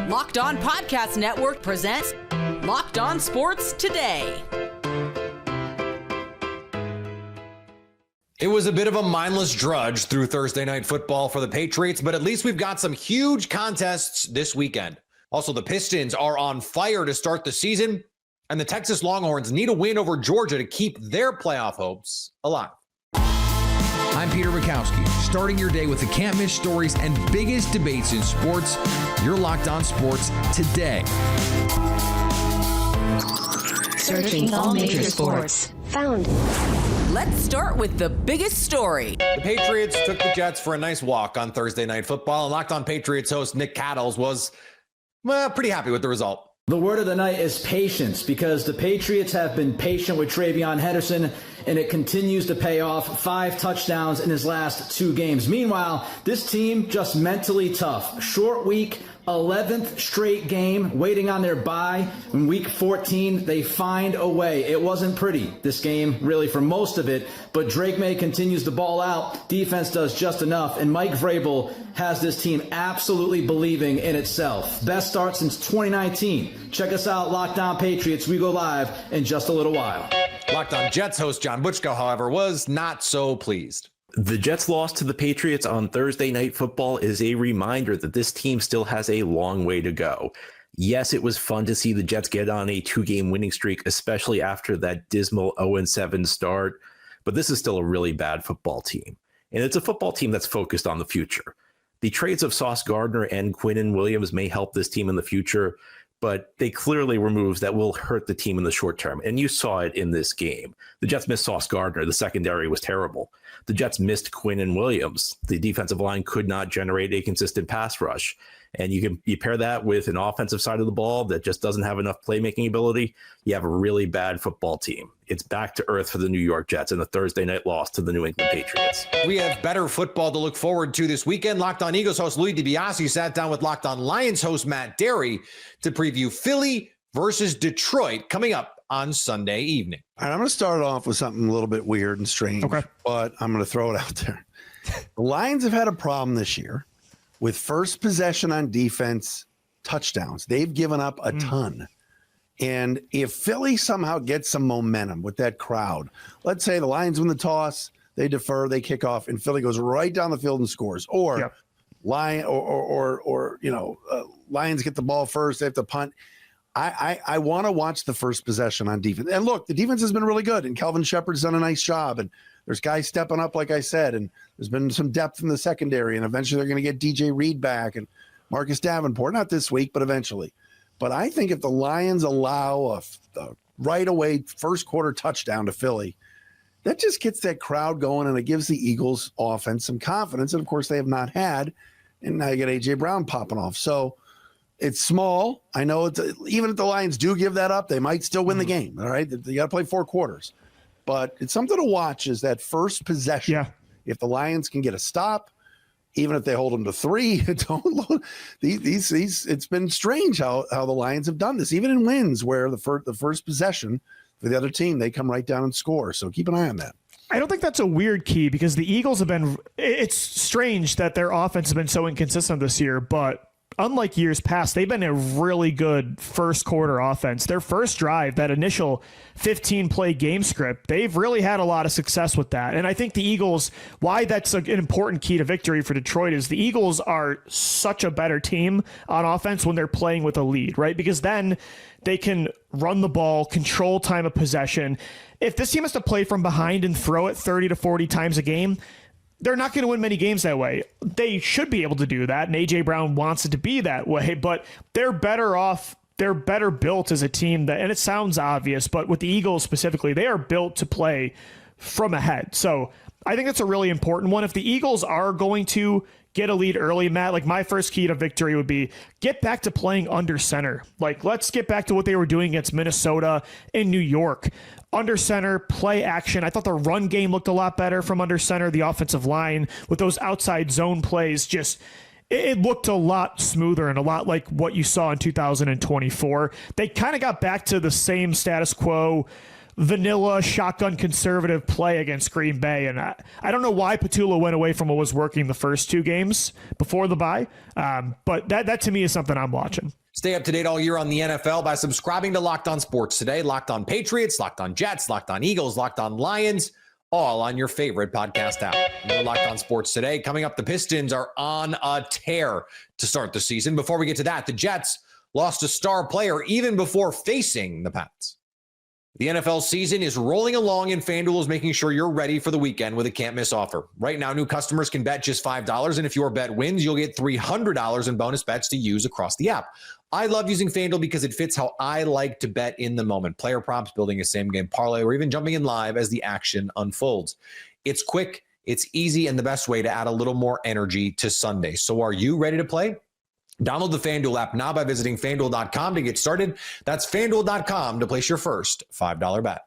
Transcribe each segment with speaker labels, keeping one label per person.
Speaker 1: Locked On Podcast Network presents Locked On Sports Today.
Speaker 2: It was a bit of a mindless drudge through Thursday night football for the Patriots, but at least we've got some huge contests this weekend. Also, the Pistons are on fire to start the season, and the Texas Longhorns need a win over Georgia to keep their playoff hopes alive.
Speaker 3: I'm Peter Bukowski, starting your day with the can't-miss stories and biggest debates in sports. You're Locked On Sports Today.
Speaker 4: Searching all major sports. Found.
Speaker 1: Let's start with the biggest story.
Speaker 2: The Patriots took the Jets for a nice walk on Thursday night football, and Locked On Patriots host Nick Cattles was pretty happy with the result.
Speaker 5: The word of the night is patience, because the Patriots have been patient with TreVeyon Henderson, and it continues to pay off. 5 touchdowns in his last 2 games. Meanwhile, this team just mentally tough. Short week, 11th straight game, waiting on their bye. In week 14, they find a way. It wasn't pretty, this game, really, for most of it, but Drake May continues to ball out. Defense does just enough, and Mike Vrabel has this team absolutely believing in itself. Best start since 2019. Check us out, Locked On Patriots. We go live in just a little while.
Speaker 2: Locked On Jets host John Butchko, however, was not so pleased.
Speaker 6: The Jets' loss to the Patriots on Thursday Night Football is a reminder that this team still has a long way to go. Yes, it was fun to see the Jets get on a 2-game winning streak, especially after that dismal 0-7 start, but this is still a really bad football team. And it's a football team that's focused on the future. The trades of Sauce Gardner and Quinnen Williams may help this team in the future, but they clearly were moves that will hurt the team in the short term. And you saw it in this game. The Jets missed Sauce Gardner. The secondary was terrible. The Jets missed Quinnen Williams. The defensive line could not generate a consistent pass rush. And you pair that with an offensive side of the ball that just doesn't have enough playmaking ability. You have a really bad football team. It's back to earth for the New York Jets in a Thursday night loss to the New England Patriots.
Speaker 2: We have better football to look forward to this weekend. Locked On Eagles host Louis DiBiase sat down with Locked On Lions host Matt Derry to preview Philly versus Detroit coming up on Sunday evening.
Speaker 7: All right, I'm going to start off with something a little bit weird and strange, but I'm going to throw it out there. The Lions have had a problem this year with first possession on defense touchdowns. They've given up a ton. And if Philly somehow gets some momentum with that crowd, let's say the Lions win the toss, they defer, they kick off, and Philly goes right down the field and scores. Or Lions get the ball first, they have to punt. I want to watch the first possession on defense. And look, the defense has been really good, and Kelvin Shepard's done a nice job. And there's guys stepping up, like I said, and there's been some depth in the secondary. And eventually they're going to get DJ Reed back and Marcus Davenport. Not this week, but eventually. But I think if the Lions allow a right away first quarter touchdown to Philly, that just gets that crowd going, and it gives the Eagles offense some confidence. And, of course, they have not had. And now you get A.J. Brown popping off. So it's small. I know even if the Lions do give that up, they might still win the game. All right, they got to play 4 quarters. But it's something to watch is that first possession. Yeah. If the Lions can get a stop, even if they hold them to 3, it's been strange how the Lions have done this, even in wins where the first possession for the other team, they come right down and score. So keep an eye on that.
Speaker 8: I don't think that's a weird key, because the Eagles have been – it's strange that their offense has been so inconsistent this year, but unlike years past, they've been a really good first quarter offense. Their first drive, that initial 15-play game script, they've really had a lot of success with that. And I think the Eagles, why that's an important key to victory for Detroit is the Eagles are such a better team on offense when they're playing with a lead, right? Because then they can run the ball, control time of possession. If this team has to play from behind and throw it 30 to 40 times a game, they're not going to win many games that way. They should be able to do that, and A.J. Brown wants it to be that way, but they're better off. They're better built as a team, that, and it sounds obvious, but with the Eagles specifically, they are built to play from ahead. So I think that's a really important one. If the Eagles are going to get a lead early, Matt, like my first key to victory would be get back to playing under center. Like, let's get back to what they were doing against Minnesota and New York. Under center, play action. I thought the run game looked a lot better from under center. The offensive line with those outside zone plays, just it looked a lot smoother and a lot like what you saw in 2024. They kind of got back to the same status quo vanilla shotgun conservative play against Green Bay. And I don't know why Petula went away from what was working the first 2 games before the bye. But that to me is something I'm watching.
Speaker 2: Stay up to date all year on the NFL by subscribing to Locked On Sports Today. Locked On Patriots, Locked On Jets, Locked On Eagles, Locked On Lions, all on your favorite podcast app. More Locked On Sports Today. Coming up, the Pistons are on a tear to start the season. Before we get to that, the Jets lost a star player even before facing the Pats. The NFL season is rolling along, and FanDuel is making sure you're ready for the weekend with a can't-miss offer. Right now, new customers can bet just $5, and if your bet wins, you'll get $300 in bonus bets to use across the app. I love using FanDuel because it fits how I like to bet in the moment. Player props, building a same-game parlay, or even jumping in live as the action unfolds. It's quick, it's easy, and the best way to add a little more energy to Sunday. So are you ready to play? Download the FanDuel app now by visiting FanDuel.com to get started. That's FanDuel.com to place your first $5 bet.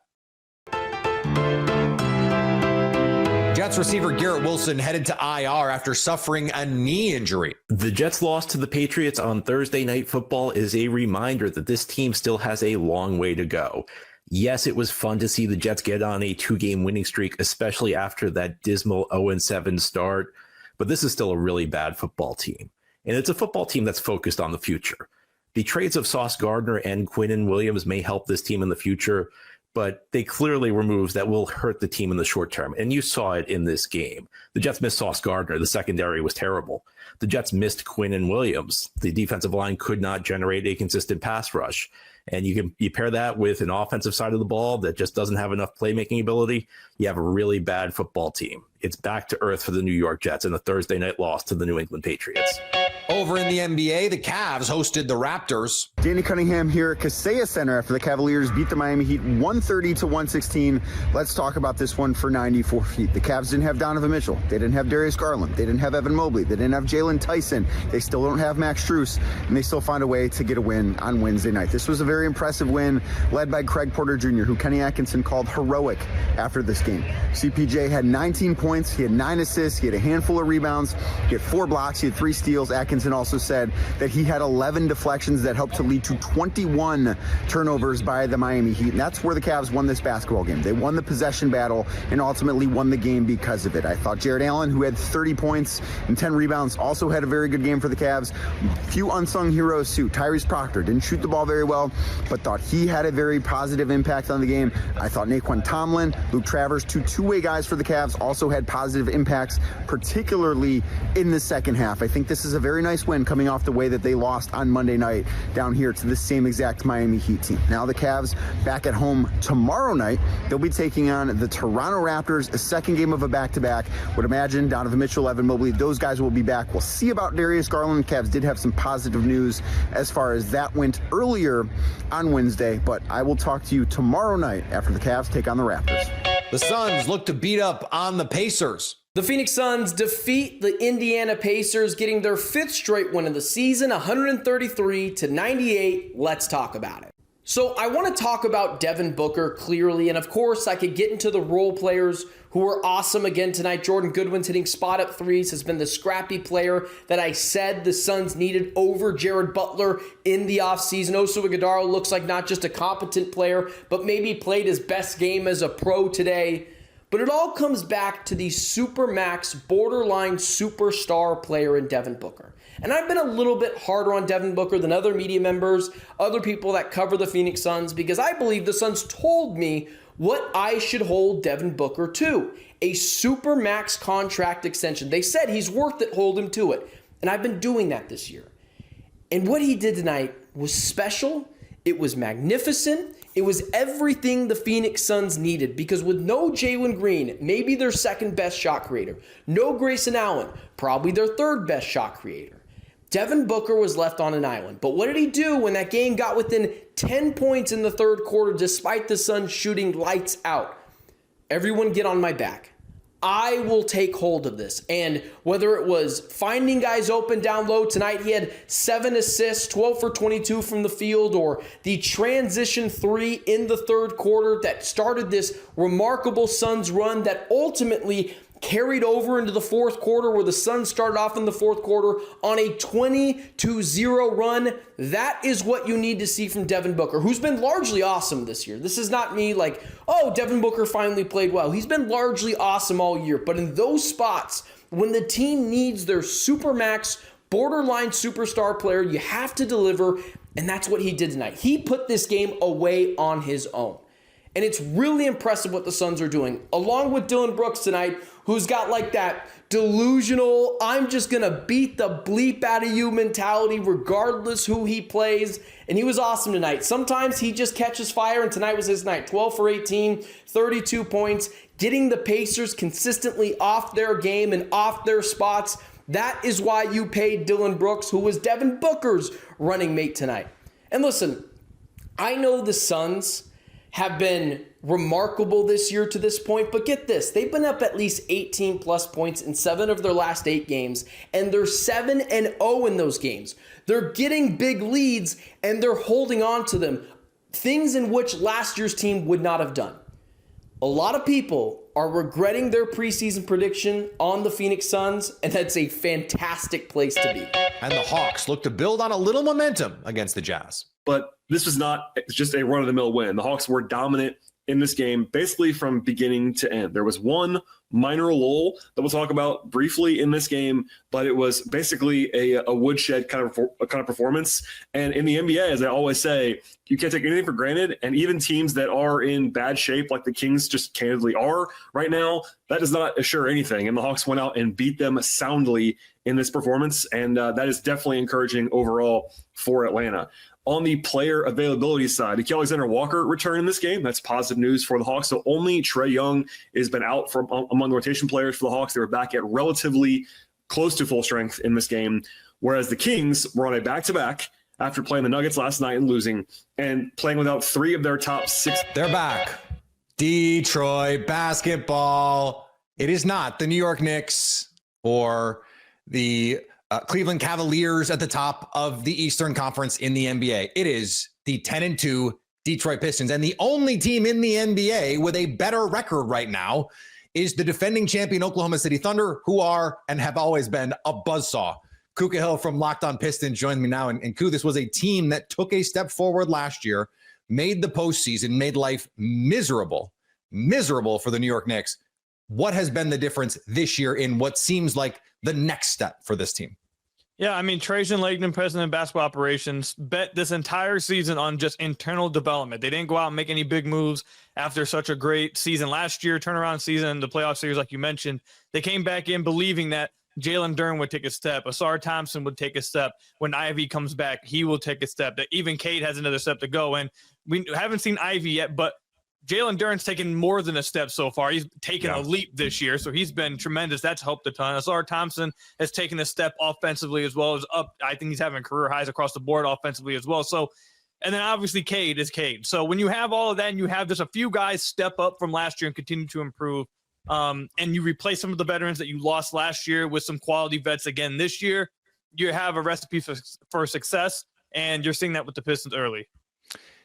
Speaker 2: Jets receiver Garrett Wilson headed to IR after suffering a knee injury.
Speaker 6: The Jets' loss to the Patriots on Thursday Night Football is a reminder that this team still has a long way to go. Yes, it was fun to see the Jets get on a 2-game winning streak, especially after that dismal 0-7 start, but this is still a really bad football team. And it's a football team that's focused on the future. The trades of Sauce Gardner and Quinnen Williams may help this team in the future, but they clearly were moves that will hurt the team in the short term. And you saw it in this game. The Jets missed Sauce Gardner. The secondary was terrible. The Jets missed Quinnen Williams. The defensive line could not generate a consistent pass rush. And you pair that with an offensive side of the ball that just doesn't have enough playmaking ability. You have a really bad football team. It's back to earth for the New York Jets in a Thursday night loss to the New England Patriots.
Speaker 2: Over in the NBA, the Cavs hosted the Raptors.
Speaker 9: Danny Cunningham here at Kaseya Center after the Cavaliers beat the Miami Heat 130-116. Let's talk about this one for 94 feet. The Cavs didn't have Donovan Mitchell. They didn't have Darius Garland. They didn't have Evan Mobley. They didn't have Jalen Tyson. They still don't have Max Strus, and they still find a way to get a win on Wednesday night. This was a very impressive win led by Craig Porter Jr., who Kenny Atkinson called heroic after this game. CPJ had 19 points. He had 9 assists. He had a handful of rebounds. He had 4 blocks. He had 3 steals. Atkinson also said that he had 11 deflections that helped to lead to 21 turnovers by the Miami Heat. And that's where the Cavs won this basketball game. They won the possession battle and ultimately won the game because of it. I thought Jared Allen, who had 30 points and 10 rebounds, also had a very good game for the Cavs. Few unsung heroes too. Tyrese Proctor didn't shoot the ball very well, but thought he had a very positive impact on the game. I thought Naquan Tomlin, Luke Travers, two-way guys for the Cavs, also had positive impacts, particularly in the second half. I think this is a very nice win coming off the way that they lost on Monday night down here to the same exact Miami Heat team. Now the Cavs back at home tomorrow night. They'll be taking on the Toronto Raptors, a second game of a back-to-back. Would imagine Donovan Mitchell, Evan Mobley, those guys will be back. We'll see about Darius Garland. Cavs did have some positive news as far as that went earlier on Wednesday, but I will talk to you tomorrow night after the Cavs take on the Raptors.
Speaker 2: The Suns look to beat up on the Pacers.
Speaker 10: The Phoenix Suns defeat the Indiana Pacers, getting their 5th straight win of the season, 133-98. Let's talk about it. So I want to talk about Devin Booker clearly, and of course I could get into the role players who were awesome again tonight. Jordan Goodwin's hitting spot-up threes, has been the scrappy player that I said the Suns needed over Jared Butler in the offseason. Oso Ighodaro looks like not just a competent player, but maybe played his best game as a pro today. But it all comes back to the supermax, borderline superstar player in Devin Booker. And I've been a little bit harder on Devin Booker than other media members, other people that cover the Phoenix Suns, because I believe the Suns told me what I should hold Devin Booker to. A supermax contract extension. They said he's worth it, hold him to it. And I've been doing that this year. And what he did tonight was special. It was magnificent. It was everything the Phoenix Suns needed, because with no Jalen Green, maybe their second best shot creator, no Grayson Allen, probably their third best shot creator, Devin Booker was left on an island. But what did he do when that game got within 10 points in the third quarter despite the Suns shooting lights out? Everyone get on my back. I will take hold of this. And whether it was finding guys open down low tonight, he had 7 assists, 12 for 22 from the field, or the transition 3 in the third quarter that started this remarkable Suns run that ultimately carried over into the fourth quarter, where the Suns started off in the fourth quarter on a 20-0 run. That is what you need to see from Devin Booker, who's been largely awesome this year. This is not me like, oh, Devin Booker finally played well. He's been largely awesome all year. But in those spots, when the team needs their supermax, borderline superstar player, you have to deliver, and that's what he did tonight. He put this game away on his own. And it's really impressive what the Suns are doing, along with Dillon Brooks tonight, who's got like that delusional, I'm just going to beat the bleep out of you mentality regardless who he plays. And he was awesome tonight. Sometimes he just catches fire, and tonight was his night. 12 for 18, 32 points, getting the Pacers consistently off their game and off their spots. That is why you paid Dillon Brooks, who was Devin Booker's running mate tonight. And listen, I know the Suns have been remarkable this year to this point, but get this, they've been up at least 18 plus points in 7 of their last 8 games, and they're 7-0 in those games. They're getting big leads, and they're holding on to them, things in which last year's team would not have done. A lot of people are regretting their preseason prediction on the Phoenix Suns, and that's a fantastic place to be.
Speaker 2: And the Hawks look to build on a little momentum against the Jazz.
Speaker 11: But this was not just a run-of-the-mill win. The Hawks were dominant in this game, basically from beginning to end. There was one minor lull that we'll talk about briefly in this game, but it was basically a woodshed kind of performance. And in the NBA, as I always say, you can't take anything for granted. And even teams that are in bad shape, like the Kings just candidly are right now, that does not assure anything. And the Hawks went out and beat them soundly in this performance. And that is definitely encouraging overall for Atlanta. On the player availability side, Nickeil Alexander-Walker returned in this game. That's positive news for the Hawks. So only Trae Young has been out from among the rotation players for the Hawks. They were back at relatively close to full strength in this game, whereas the Kings were on a back-to-back after playing the Nuggets last night and losing, and playing without 3 of their top 6.
Speaker 2: They're back. Detroit basketball. It is not the New York Knicks or the Cleveland Cavaliers at the top of the Eastern Conference in the NBA. It is the 10-2 Detroit Pistons. And the only team in the NBA with a better record right now is the defending champion Oklahoma City Thunder, who are and have always been a buzzsaw. Kuka Hill from Locked On Pistons joins me now. And Ku, this was a team that took a step forward last year, made the postseason, made life miserable for the New York Knicks. What has been the difference this year in what seems like the next step for this team?
Speaker 12: Yeah, I mean, Trajan Langdon, president of basketball operations, bet this entire season on just internal development. They didn't go out and make any big moves after such a great season last year, turnaround season, the playoff series, like you mentioned. They came back in believing that Jalen Duren would take a step, Asar Thompson would take a step. When Ivy comes back, he will take a step. That even Cade has another step to go. And we haven't seen Ivy yet, but Jalen Duren's taken more than a step so far. He's taken a leap this year, so he's been tremendous. That's helped a ton. Asar Thompson has taken a step offensively as well as up. I think he's having career highs across the board offensively as well. So, and then obviously Cade is Cade. So when you have all of that and you have just a few guys step up from last year and continue to improve, and you replace some of the veterans that you lost last year with some quality vets again this year, you have a recipe for success, and you're seeing that with the Pistons early.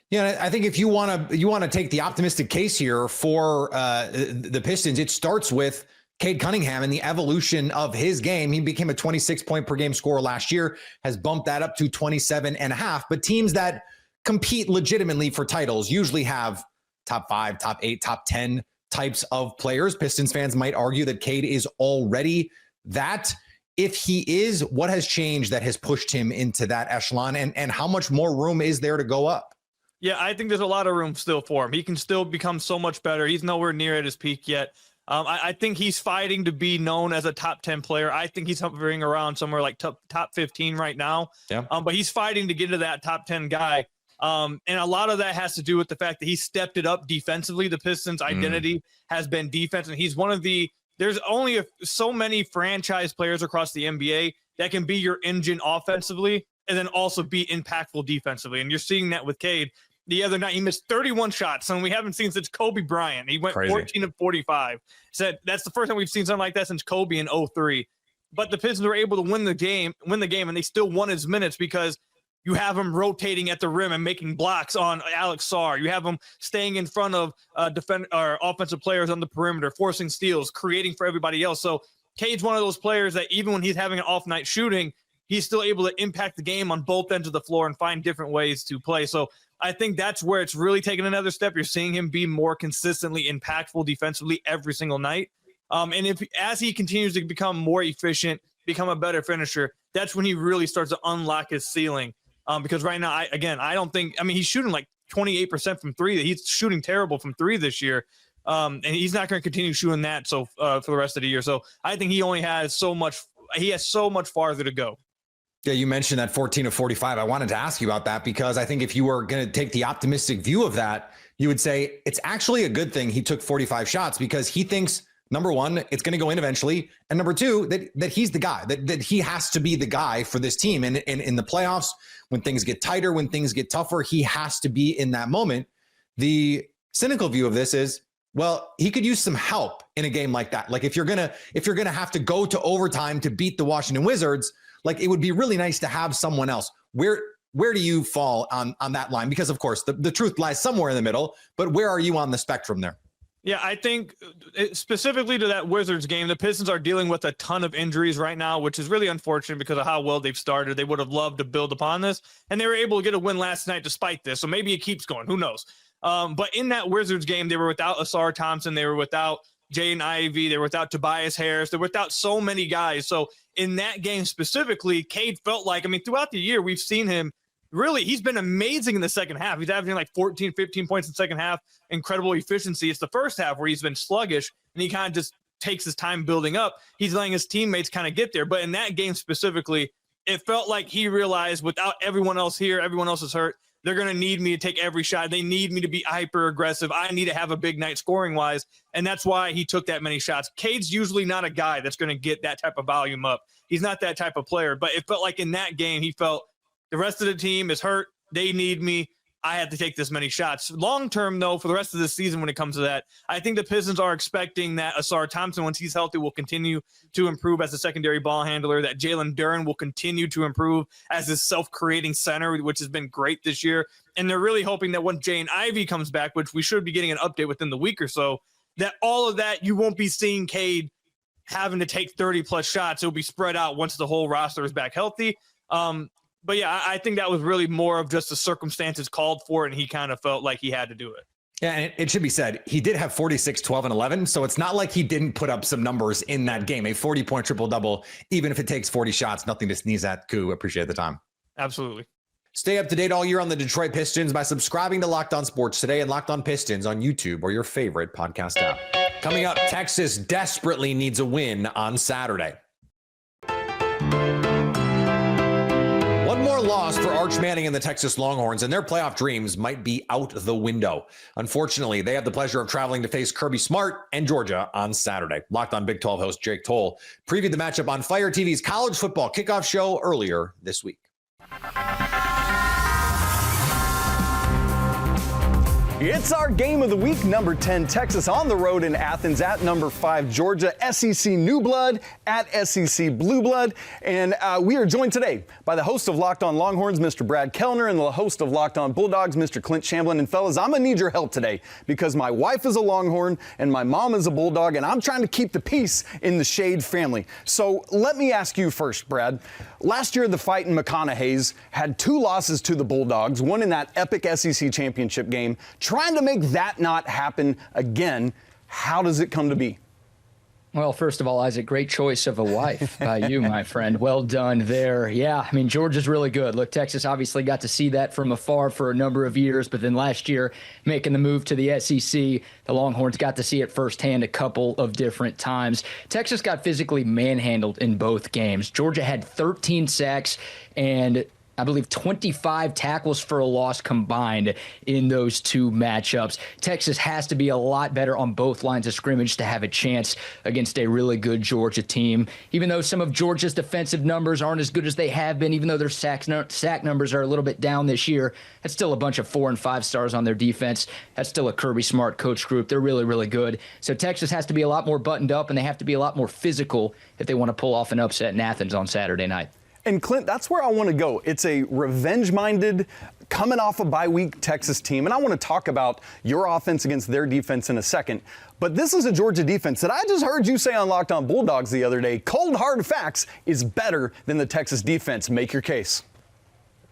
Speaker 2: Yeah, I think if you want to take the optimistic case here for the Pistons, it starts with Cade Cunningham and the evolution of his game. He became a 26-point per game scorer last year, has bumped that up to 27.5. But teams that compete legitimately for titles usually have top 5, top 8, top 10 types of players. Pistons fans might argue that Cade is already that. If he is, what has changed that has pushed him into that echelon, and how much more room is there to go up?
Speaker 12: Yeah, I think there's a lot of room still for him. He can still become so much better. He's nowhere near at his peak yet. I think he's fighting to be known as a top 10 player. I think he's hovering around somewhere like top 15 right now.
Speaker 2: Yeah.
Speaker 12: But he's fighting to get to that top 10 guy. And a lot of that has to do with the fact that he stepped it up defensively. The Pistons' identity has been defense, and he's one of the – there's only so many franchise players across the NBA that can be your engine offensively and then also be impactful defensively. And you're seeing that with Cade. The other night, he missed 31 shots, and we haven't seen since Kobe Bryant. He went 14 of 45. Said that's the first time we've seen something like that since Kobe in 03. But the Pistons were able to win the game, and they still won his minutes because You have him rotating at the rim and making blocks on Alex Sarr. You have him staying in front of offensive players on the perimeter, forcing steals, creating for everybody else. So Cade's one of those players that even when he's having an off night shooting, he's still able to impact the game on both ends of the floor and find different ways to play. So I think that's where it's really taken another step. You're seeing him be more consistently impactful defensively every single night. And as he continues to become more efficient, become a better finisher, that's when he really starts to unlock his ceiling. Because right now, he's shooting like 28% from three. He's shooting terrible from three this year. And he's not going to continue shooting that for the rest of the year. So I think he only has so much farther to go.
Speaker 2: Yeah, you mentioned that 14 of 45. I wanted to ask you about that because I think if you were going to take the optimistic view of that, you would say it's actually a good thing he took 45 shots because he thinks, number one, it's going to go in eventually. And number two, that he's the guy, that he has to be the guy for this team. And in the playoffs, when things get tighter, when things get tougher, he has to be in that moment. The cynical view of this is, well, he could use some help in a game like that. Like if you're gonna have to go to overtime to beat the Washington Wizards, like it would be really nice to have someone else. Where do you fall on that line? Because of course the truth lies somewhere in the middle, but where are you on the spectrum there?
Speaker 12: Yeah, I think specifically to that Wizards game, the Pistons are dealing with a ton of injuries right now, which is really unfortunate because of how well they've started. They would have loved to build upon this, and they were able to get a win last night despite this. So maybe it keeps going. Who knows? But in that Wizards game, they were without Asar Thompson. They were without Jaden Ivey. They were without Tobias Harris. They were without so many guys. So in that game specifically, Cade felt like, throughout the year, we've seen him really, he's been amazing in the second half. He's averaging like 14, 15 points in the second half. Incredible efficiency. It's the first half where he's been sluggish and he kind of just takes his time building up. He's letting his teammates kind of get there. But in that game specifically, it felt like he realized without everyone else here, everyone else is hurt. They're going to need me to take every shot. They need me to be hyper aggressive. I need to have a big night scoring wise. And that's why he took that many shots. Cade's usually not a guy that's going to get that type of volume up. He's not that type of player, but it felt like in that game, he felt the rest of the team is hurt. They need me. I have to take this many shots. Long term, though, for the rest of the season, when it comes to that, I think the Pistons are expecting that Asar Thompson, once he's healthy, will continue to improve as a secondary ball handler, that Jalen Duren will continue to improve as his self-creating center, which has been great this year. And they're really hoping that when Jaden Ivey comes back, which we should be getting an update within the week or so, that all of that, you won't be seeing Cade having to take 30-plus shots. It'll be spread out once the whole roster is back healthy. But yeah, I think that was really more of just the circumstances called for it, and he kind of felt like he had to do it.
Speaker 2: Yeah, and it should be said, he did have 46, 12, and 11, so it's not like he didn't put up some numbers in that game. A 40-point triple-double, even if it takes 40 shots, nothing to sneeze at. Koo, appreciate the time.
Speaker 12: Absolutely.
Speaker 2: Stay up to date all year on the Detroit Pistons by subscribing to Locked On Sports Today and Locked On Pistons on YouTube or your favorite podcast app. Coming up, Texas desperately needs a win on Saturday. One more loss for Arch Manning and the Texas Longhorns, and their playoff dreams might be out the window. Unfortunately, they have the pleasure of traveling to face Kirby Smart and Georgia on Saturday. Locked On Big 12 host Jake Toll previewed the matchup on Fire TV's college football kickoff show earlier this week.
Speaker 13: It's our game of the week. Number 10, Texas on the road in Athens at number 5, Georgia. SEC New Blood at SEC Blue Blood. And we are joined today by the host of Locked On Longhorns, Mr. Brad Kellner, and the host of Locked On Bulldogs, Mr. Clint Shamblin. And fellas, I'm going to need your help today because my wife is a Longhorn and my mom is a Bulldog, and I'm trying to keep the peace in the Shade family. So let me ask you first, Brad. Last year, the Fightin' McConaughey's had 2 losses to the Bulldogs, one in that epic SEC championship game. Trying to make that not happen again, how does it come to be?
Speaker 14: Well, first of all, Isaac, great choice of a wife by you, my friend. Well done there. Yeah, Georgia's really good. Look, Texas obviously got to see that from afar for a number of years, but then last year, making the move to the SEC, the Longhorns got to see it firsthand a couple of different times. Texas got physically manhandled in both games. Georgia had 13 sacks and I believe 25 tackles for a loss combined in those 2 matchups. Texas has to be a lot better on both lines of scrimmage to have a chance against a really good Georgia team. Even though some of Georgia's defensive numbers aren't as good as they have been, even though their sack numbers are a little bit down this year, that's still a bunch of 4 and 5 stars on their defense. That's still a Kirby Smart coach group. They're really, really good. So Texas has to be a lot more buttoned up, and they have to be a lot more physical if they want to pull off an upset in Athens on Saturday night.
Speaker 13: And Clint, that's where I want to go. It's a revenge-minded, coming off a bye week Texas team. And I want to talk about your offense against their defense in a second. But this is a Georgia defense that I just heard you say on Locked On Bulldogs the other day. Cold, hard facts is better than the Texas defense. Make your case.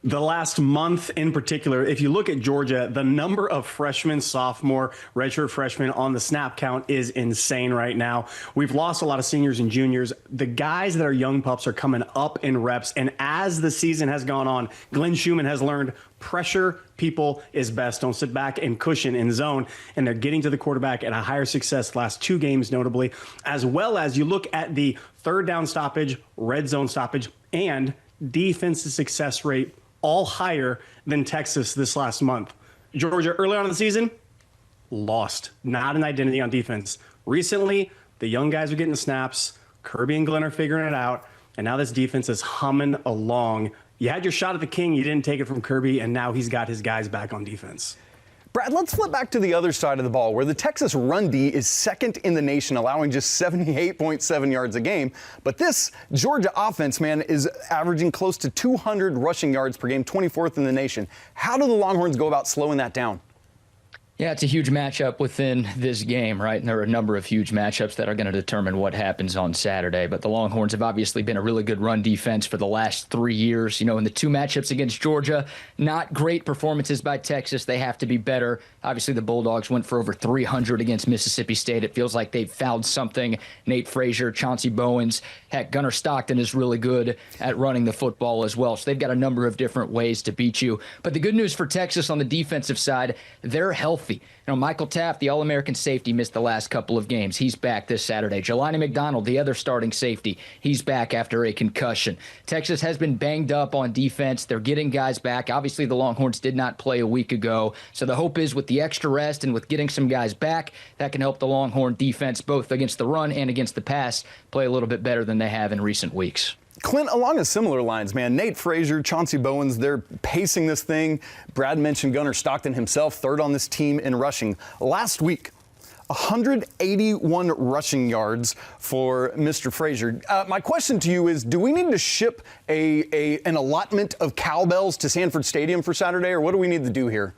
Speaker 15: The last month in particular, if you look at Georgia, the number of freshmen, sophomore, redshirt freshmen on the snap count is insane right now. We've lost a lot of seniors and juniors. The guys that are young pups are coming up in reps. And as the season has gone on, Glenn Schumann has learned pressure people is best. Don't sit back and cushion in zone. And they're getting to the quarterback at a higher success last 2 games, notably, as well as you look at the third down stoppage, red zone stoppage, and defensive success rate, all higher than Texas this last month. Georgia, early on in the season, lost. Not an identity on defense. Recently, the young guys are getting the snaps. Kirby and Glenn are figuring it out. And now this defense is humming along. You had your shot at the king. You didn't take it from Kirby, and now he's got his guys back on defense.
Speaker 13: Brad, let's flip back to the other side of the ball, where the Texas run D is second in the nation, allowing just 78.7 yards a game. But this Georgia offense, man, is averaging close to 200 rushing yards per game, 24th in the nation. How do the Longhorns go about slowing that down?
Speaker 14: Yeah, it's a huge matchup within this game, right? And there are a number of huge matchups that are going to determine what happens on Saturday. But the Longhorns have obviously been a really good run defense for the last 3 years. You know, in the 2 matchups against Georgia, not great performances by Texas. They have to be better. Obviously, the Bulldogs went for over 300 against Mississippi State. It feels like they've found something. Nate Frazier, Chauncey Bowens, heck, Gunnar Stockton is really good at running the football as well. So they've got a number of different ways to beat you. But the good news for Texas on the defensive side, they're healthy. You know, Michael Taft, the All-American safety, missed the last couple of games. He's back this Saturday. Jelani McDonald, the other starting safety, he's back after a concussion. Texas has been banged up on defense. They're getting guys back. Obviously, the Longhorns did not play a week ago. So the hope is with the extra rest and with getting some guys back, that can help the Longhorn defense both against the run and against the pass play a little bit better than they have in recent weeks.
Speaker 13: Clint, along a similar lines, man, Nate Frazier, Chauncey Bowens, they're pacing this thing. Brad mentioned Gunnar Stockton himself, third on this team in rushing. Last week, 181 rushing yards for Mr. Frazier. My question to you is, do we need to ship an allotment of cowbells to Sanford Stadium for Saturday, or what do we need to do here?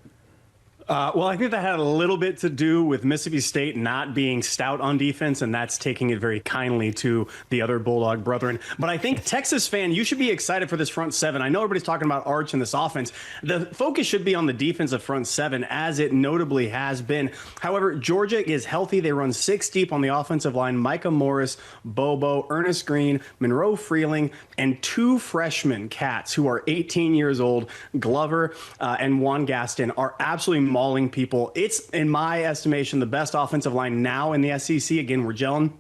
Speaker 15: Well, I think that had a little bit to do with Mississippi State not being stout on defense, and that's taking it very kindly to the other Bulldog brethren. But I think, Texas fan, you should be excited for this front seven. I know everybody's talking about Arch and this offense. The focus should be on the defensive front seven, as it notably has been. However, Georgia is healthy. They run 6 deep on the offensive line. Micah Morris, Bobo, Ernest Green, Monroe Freeling, and 2 freshman cats who are 18 years old, Glover and Juan Gaston, are absolutely mauling people. It's, in my estimation, the best offensive line now in the SEC. Again, we're gelling.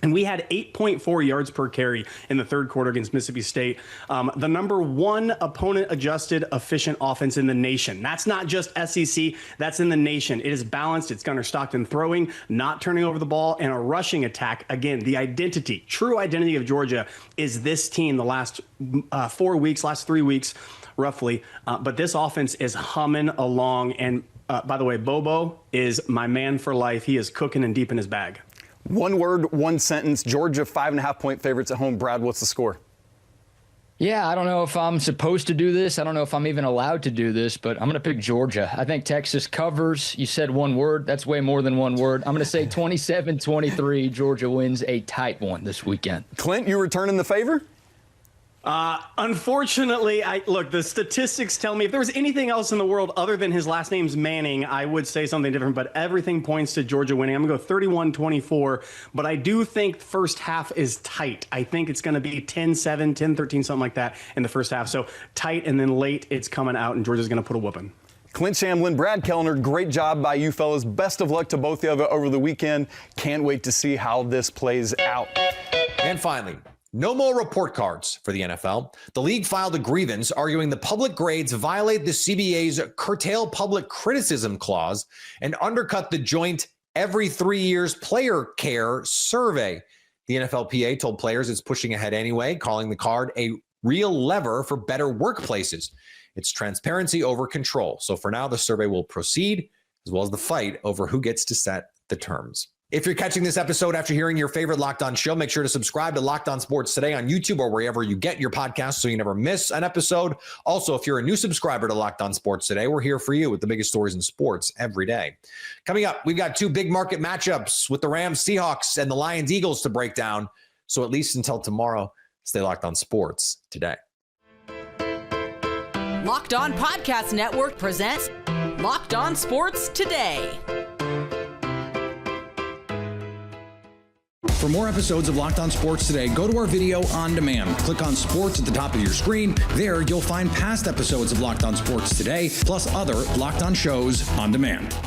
Speaker 15: And we had 8.4 yards per carry in the third quarter against Mississippi State. The number 1 opponent-adjusted efficient offense in the nation. That's not just SEC. That's in the nation. It is balanced. It's Gunnar Stockton throwing, not turning over the ball, and a rushing attack. Again, the identity, true identity of Georgia is this team the last 4 weeks, last 3 weeks, roughly. But this offense is humming along. And by the way, Bobo is my man for life. He is cooking and deep in his bag.
Speaker 13: 1 word, 1 sentence. Georgia 5.5-point favorites at home. Brad, what's the score?
Speaker 14: Yeah, I don't know if I'm supposed to do this. I don't know if I'm even allowed to do this, but I'm going to pick Georgia. I think Texas covers. You said 1 word. That's way more than 1 word. I'm going to say 27-23. Georgia wins a tight one this weekend.
Speaker 13: Clint, you returning the favor?
Speaker 15: Unfortunately, look, the statistics tell me if there was anything else in the world other than his last name's Manning, I would say something different, but everything points to Georgia winning. I'm going to go 31-24, but I do think first half is tight. I think it's going to be 10-7, 10-13, something like that in the first half. So tight, and then late it's coming out, and Georgia's going to put a whooping.
Speaker 13: Clint Shamlin, Brad Kellner, great job by you fellas. Best of luck to both of you over the weekend. Can't wait to see how this plays out.
Speaker 2: And finally, no more report cards for the NFL. The league filed a grievance arguing the public grades violate the CBA's curtail public criticism clause and undercut the joint every 3 years player care survey. The NFLPA told players it's pushing ahead anyway, calling the card a real lever for better workplaces. It's transparency over control. So for now, the survey will proceed, as well as the fight over who gets to set the terms. If you're catching this episode after hearing your favorite Locked On show, make sure to subscribe to Locked On Sports Today on YouTube or wherever you get your podcasts so you never miss an episode. Also, if you're a new subscriber to Locked On Sports Today, we're here for you with the biggest stories in sports every day. Coming up, we've got 2 big market matchups with the Rams, Seahawks, and the Lions, Eagles to break down. So at least until tomorrow, stay locked on sports today.
Speaker 1: Locked On Podcast Network presents Locked On Sports Today.
Speaker 3: For more episodes of Locked On Sports Today, go to our video on demand. Click on sports at the top of your screen. There, you'll find past episodes of Locked On Sports Today, plus other Locked On shows on demand.